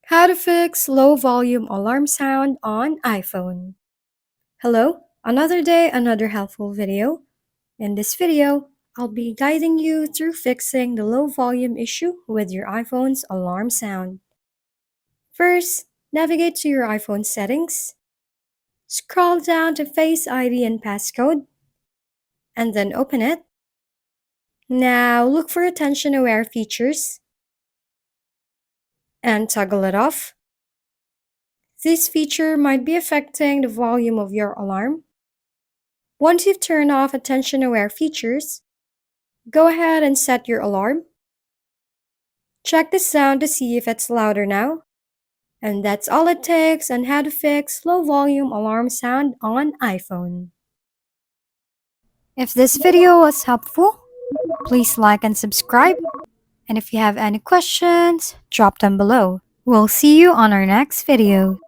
How to fix low volume alarm sound on iPhone. Hello, another day, another helpful video. In this video, I'll be guiding you through fixing the low volume issue with your iPhone's alarm sound. First, navigate to your iPhone settings, scroll down to Face ID and passcode, and then open it. Now look for attention aware features and toggle it off. This feature might be affecting the volume of your alarm. Once you've turned off attention-aware features, go ahead and set your alarm. Check the sound to see if it's louder now. And that's all it takes on how to fix low-volume alarm sound on iPhone. If this video was helpful, please like and subscribe. And if you have any questions, drop them below. We'll see you on our next video.